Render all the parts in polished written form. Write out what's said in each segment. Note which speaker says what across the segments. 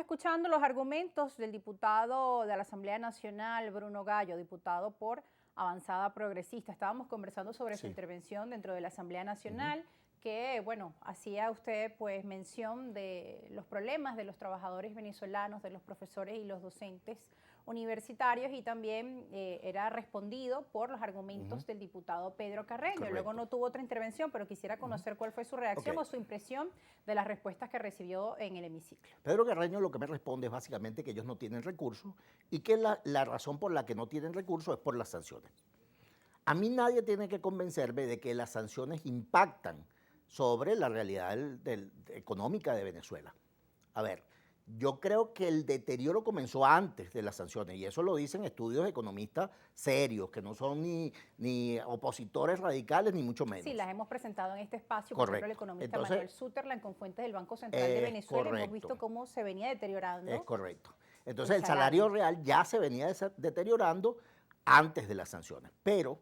Speaker 1: escuchando los argumentos del diputado de la Asamblea Nacional, Bruno Gallo, diputado por Avanzada Progresista. Estábamos conversando sobre su
Speaker 2: Sí.
Speaker 1: intervención dentro de la Asamblea Nacional, que, bueno, hacía usted pues mención de los problemas de los trabajadores venezolanos, de los profesores y los docentes universitarios, y también era respondido por los argumentos del diputado Pedro Carreño. Luego
Speaker 2: Correcto.
Speaker 1: no tuvo otra intervención, pero quisiera conocer cuál fue su reacción
Speaker 2: Ok.
Speaker 1: o su impresión de las respuestas que recibió en el hemiciclo.
Speaker 2: Pedro Carreño lo que me responde es básicamente que ellos no tienen recursos y que la razón por la que no tienen recursos es por las sanciones. A mí nadie tiene que convencerme de que las sanciones impactan sobre la realidad económica de Venezuela. A ver, yo creo que el deterioro comenzó antes de las sanciones y eso lo dicen estudios de economistas serios, que no son ni opositores radicales ni mucho
Speaker 1: Sí,
Speaker 2: menos.
Speaker 1: las hemos presentado en este espacio, por ejemplo, el
Speaker 2: Correcto.
Speaker 1: economista
Speaker 2: Entonces,
Speaker 1: Manuel Suterland con fuentes del Banco Central de
Speaker 2: es
Speaker 1: Venezuela. Hemos visto
Speaker 2: correcto.
Speaker 1: cómo se venía
Speaker 2: Es
Speaker 1: deteriorando
Speaker 2: correcto.
Speaker 1: el
Speaker 2: Entonces el salario
Speaker 1: salario.
Speaker 2: real ya se venía deteriorando antes de las sanciones, pero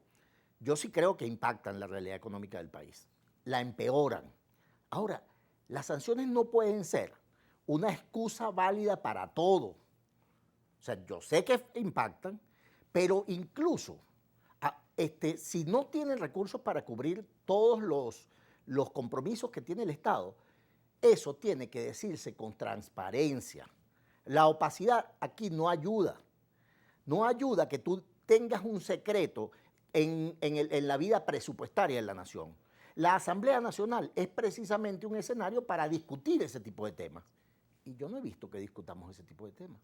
Speaker 2: yo sí creo que impactan la realidad económica del país, la empeoran. Ahora, las sanciones no pueden ser una excusa válida para todo. O sea, yo sé que impactan, pero incluso si no tienen recursos para cubrir todos los compromisos que tiene el Estado, eso tiene que decirse con transparencia. La opacidad aquí no ayuda. No ayuda que tú tengas un secreto en la vida presupuestaria de la nación. La Asamblea Nacional es precisamente un escenario para discutir ese tipo de temas. Y yo no he visto que discutamos ese tipo de temas.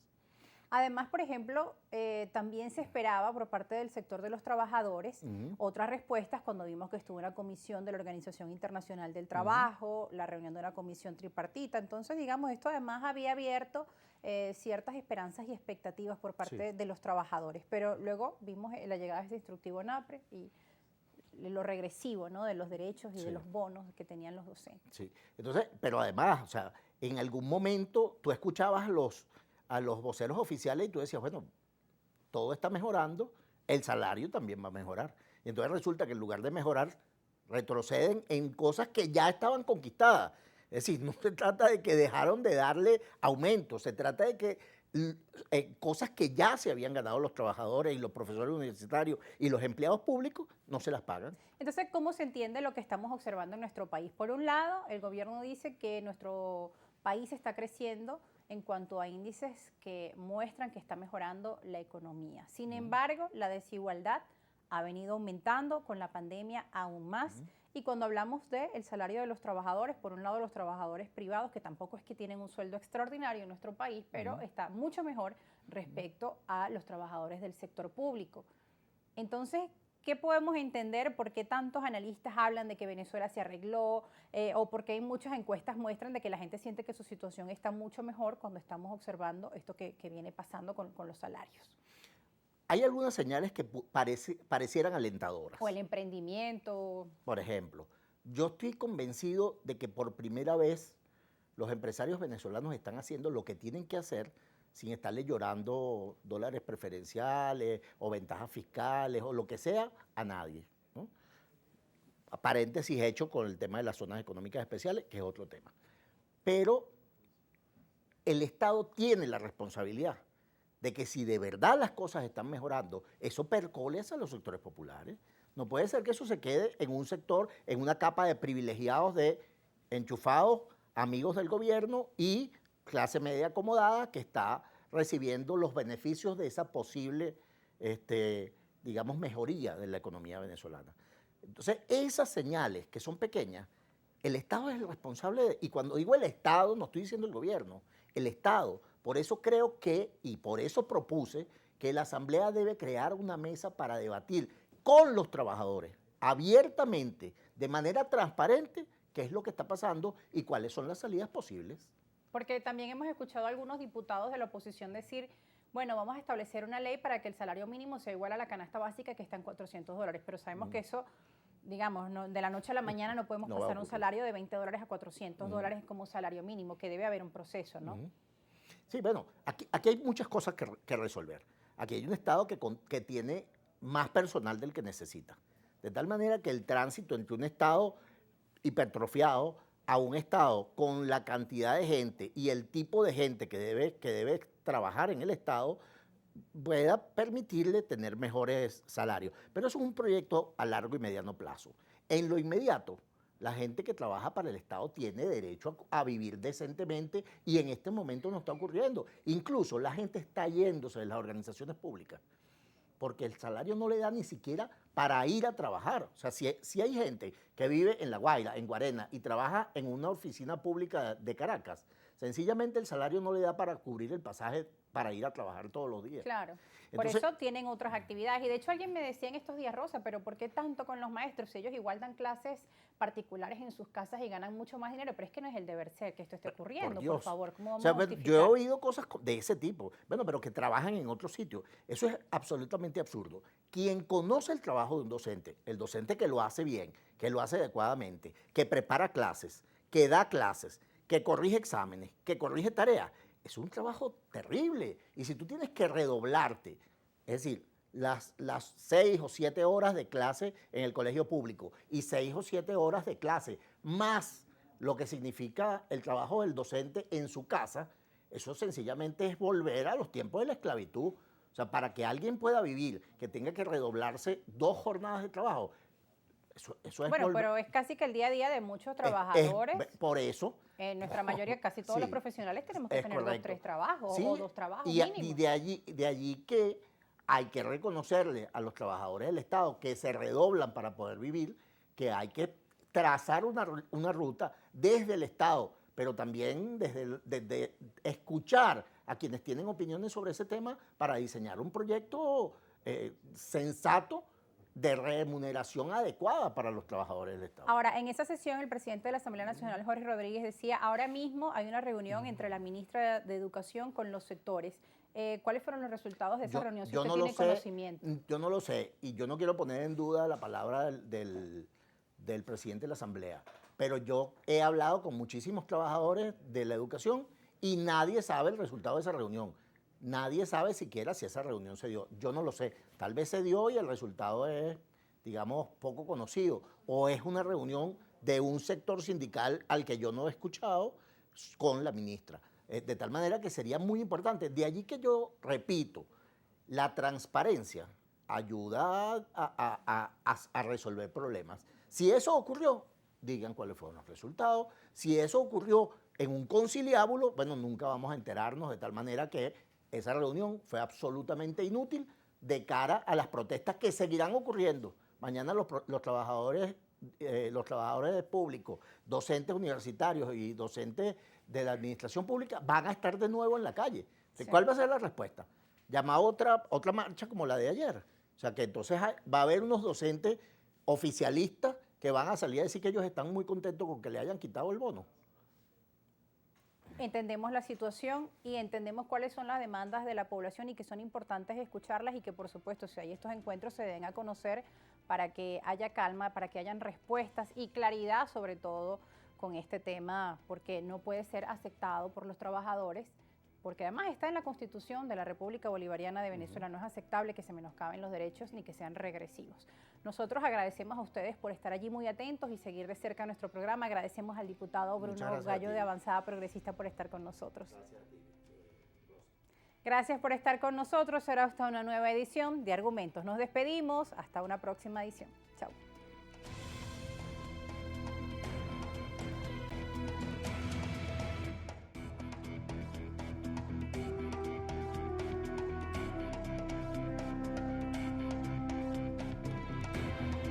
Speaker 1: Además, por ejemplo, también se esperaba por parte del sector de los trabajadores otras respuestas cuando vimos que estuvo una comisión de la Organización Internacional del Trabajo, la reunión de una comisión tripartita. Entonces, digamos, esto además había abierto ciertas esperanzas y expectativas por parte de los trabajadores. Pero luego vimos la llegada de este instructivo NAPRE y lo regresivo, ¿no?, de los derechos y de los bonos que tenían los docentes.
Speaker 2: Sí. Entonces, pero además, o sea, en algún momento tú escuchabas a los voceros oficiales y tú decías, bueno, todo está mejorando, el salario también va a mejorar. Y entonces resulta que en lugar de mejorar, retroceden en cosas que ya estaban conquistadas. Es decir, no se trata de que dejaron de darle aumento, se trata de que cosas que ya se habían ganado los trabajadores y los profesores universitarios y los empleados públicos no se las pagan.
Speaker 1: Entonces, ¿cómo se entiende lo que estamos observando en nuestro país? Por un lado, el gobierno dice que nuestro país está creciendo en cuanto a índices que muestran que está mejorando la economía. Sin embargo, la desigualdad ha venido aumentando con la pandemia aún más. Y cuando hablamos del salario de los trabajadores, por un lado los trabajadores privados, que tampoco es que tienen un sueldo extraordinario en nuestro país, pero está mucho mejor respecto a los trabajadores del sector público. Entonces, ¿qué podemos entender? ¿Por qué tantos analistas hablan de que Venezuela se arregló? ¿O por qué muchas encuestas muestran de que la gente siente que su situación está mucho mejor cuando estamos observando esto que viene pasando con los salarios?
Speaker 2: Hay algunas señales que parecieran alentadoras.
Speaker 1: O el emprendimiento.
Speaker 2: Por ejemplo, yo estoy convencido de que por primera vez los empresarios venezolanos están haciendo lo que tienen que hacer sin estarle llorando dólares preferenciales o ventajas fiscales o lo que sea a nadie, ¿no? Paréntesis hecho con el tema de las zonas económicas especiales, que es otro tema. Pero el Estado tiene la responsabilidad de que si de verdad las cosas están mejorando, eso percole hacia los sectores populares. No puede ser que eso se quede en un sector, en una capa de privilegiados, de enchufados, amigos del gobierno y clase media acomodada que está recibiendo los beneficios de esa posible, digamos, mejoría de la economía venezolana. Entonces, esas señales que son pequeñas, el Estado es el responsable, y cuando digo el Estado, no estoy diciendo el gobierno, el Estado. Por eso creo que, y por eso propuse, que la Asamblea debe crear una mesa para debatir con los trabajadores, abiertamente, de manera transparente, qué es lo que está pasando y cuáles son las salidas posibles.
Speaker 1: Porque también hemos escuchado a algunos diputados de la oposición decir, bueno, vamos a establecer una ley para que el salario mínimo sea igual a la canasta básica que está en $400, pero sabemos que eso, digamos, no, de la noche a la mañana no podemos pasar un salario de $20 a $400 como salario mínimo, que debe haber un proceso, ¿no?
Speaker 2: Sí, bueno, aquí hay muchas cosas que resolver. Aquí hay un Estado que tiene más personal del que necesita. De tal manera que el tránsito entre un Estado hipertrofiado a un Estado con la cantidad de gente y el tipo de gente que debe trabajar en el Estado, pueda permitirle tener mejores salarios. Pero eso es un proyecto a largo y mediano plazo. En lo inmediato, la gente que trabaja para el Estado tiene derecho a vivir decentemente y en este momento no está ocurriendo. Incluso la gente está yéndose de las organizaciones públicas porque el salario no le da ni siquiera para ir a trabajar. O sea, si hay gente que vive en La Guaira, en Guarena, y trabaja en una oficina pública de Caracas, sencillamente el salario no le da para cubrir el pasaje para ir a trabajar todos los días.
Speaker 1: Claro. Por
Speaker 2: Entonces,
Speaker 1: eso tienen otras actividades. Y de hecho alguien me decía en estos días, Rosa, pero ¿por qué tanto con los maestros? Si ellos igual dan clases particulares en sus casas y ganan mucho más dinero, pero es que no es el deber ser que esto esté ocurriendo, por favor. ¿Cómo vamos
Speaker 2: o sea,
Speaker 1: a justificar?
Speaker 2: yo he oído cosas de ese tipo, bueno, pero que trabajan en otro sitio. Eso es absolutamente absurdo. Quien conoce el trabajo de un docente, el docente que lo hace bien, que lo hace adecuadamente, que prepara clases, que da clases, que corrige exámenes, que corrige tareas, es un trabajo terrible. Y si tú tienes que redoblarte, es decir, las 6 o 7 horas de clase en el colegio público y 6 o 7 horas de clase, más lo que significa el trabajo del docente en su casa, eso sencillamente es volver a los tiempos de la esclavitud. O sea, para que alguien pueda vivir, que tenga que redoblarse 2 jornadas de trabajo, eso es
Speaker 1: Bueno,
Speaker 2: volver.
Speaker 1: pero es casi que el día a día de muchos
Speaker 2: Es
Speaker 1: trabajadores.
Speaker 2: por eso.
Speaker 1: En nuestra mayoría, casi todos
Speaker 2: Sí,
Speaker 1: los profesionales tenemos que
Speaker 2: es
Speaker 1: tener 2 o
Speaker 2: correcto.
Speaker 1: 3 trabajos
Speaker 2: Sí,
Speaker 1: o 2 trabajos
Speaker 2: y
Speaker 1: mínimo.
Speaker 2: de allí que hay que reconocerle a los trabajadores del Estado que se redoblan para poder vivir, que hay que trazar una ruta desde el Estado, pero también desde escuchar a quienes tienen opiniones sobre ese tema para diseñar un proyecto sensato de remuneración adecuada para los trabajadores del Estado.
Speaker 1: Ahora, en esa sesión, el presidente de la Asamblea Nacional, Jorge Rodríguez, decía, ahora mismo hay una reunión entre la ministra de Educación con los sectores. ¿Cuáles fueron los resultados de esa reunión, si usted tiene conocimiento?
Speaker 2: Yo no lo sé, y yo no quiero poner en duda la palabra del presidente de la Asamblea, pero yo he hablado con muchísimos trabajadores de la educación y nadie sabe el resultado de esa reunión. Nadie sabe siquiera si esa reunión se dio. Yo no lo sé. Tal vez se dio y el resultado es, digamos, poco conocido. O es una reunión de un sector sindical al que yo no he escuchado con la ministra. De tal manera que sería muy importante. De allí que yo repito, la transparencia ayuda a resolver problemas. Si eso ocurrió, digan cuáles fueron los resultados. Si eso ocurrió en un conciliábulo, bueno, nunca vamos a enterarnos, de tal manera que esa reunión fue absolutamente inútil de cara a las protestas que seguirán ocurriendo. Mañana los trabajadores públicos, docentes universitarios y docentes de la administración pública van a estar de nuevo en la calle. Sí. ¿Cuál va a ser la respuesta? Llamar otra marcha como la de ayer. O sea que entonces va a haber unos docentes oficialistas que van a salir a decir que ellos están muy contentos con que le hayan quitado el bono.
Speaker 1: Entendemos la situación y entendemos cuáles son las demandas de la población y que son importantes escucharlas y que por supuesto si hay estos encuentros se den a conocer para que haya calma, para que hayan respuestas y claridad sobre todo con este tema, porque no puede ser aceptado por los trabajadores, porque además está en la Constitución de la República Bolivariana de Venezuela, no es aceptable que se menoscaben los derechos ni que sean regresivos. Nosotros agradecemos a ustedes por estar allí muy atentos y seguir de cerca nuestro programa. Agradecemos al diputado Bruno Gallo de Avanzada Progresista por estar con nosotros. Gracias por estar con nosotros. Será hasta una nueva edición de Argumentos. Nos despedimos. Hasta una próxima edición. Chao.